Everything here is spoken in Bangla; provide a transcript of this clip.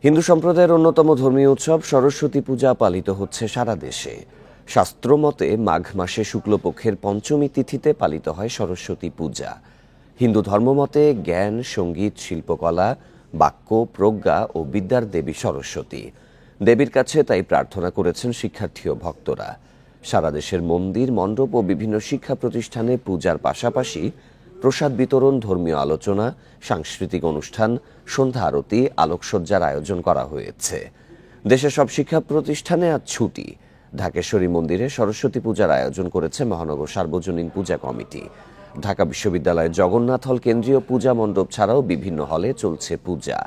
হিন্দু সম্প্রদায়ের অন্যতম ধর্মীয় উৎসব সরস্বতী পূজা পালিত হচ্ছে সারা দেশে। শাস্ত্রমতে মাঘ মাসে শুক্লপক্ষের পঞ্চমী তিথিতে পালিত হয় সরস্বতী পূজা। হিন্দু ধর্মমতে জ্ঞান, সঙ্গীত, শিল্পকলা, বাক্য, প্রজ্ঞা ও বিদ্যার দেবী সরস্বতী। দেবীর কাছে তাই প্রার্থনা করেছেন শিক্ষার্থী ও ভক্তরা। সারা দেশের মন্দির, মণ্ডপ ও বিভিন্ন শিক্ষা প্রতিষ্ঠানে পূজার পাশাপাশি প্রসাদ বিতরণ, ধর্মীয় আলোচনা, সাংস্কৃতিক অনুষ্ঠান, সন্ধ্যা আরতি, আলোকসজ্জার আয়োজন করা হয়েছে। দেশের সব শিক্ষা প্রতিষ্ঠানে আজ ছুটি। ঢাকেশ্বরী মন্দিরে সরস্বতী পূজার আয়োজন করেছে মহানগর সার্বজনীন পূজা কমিটি। ঢাকা বিশ্ববিদ্যালয়ের জগন্নাথ হল কেন্দ্রীয় পূজা মণ্ডপ ছাড়াও বিভিন্ন হলে চলছে পূজা।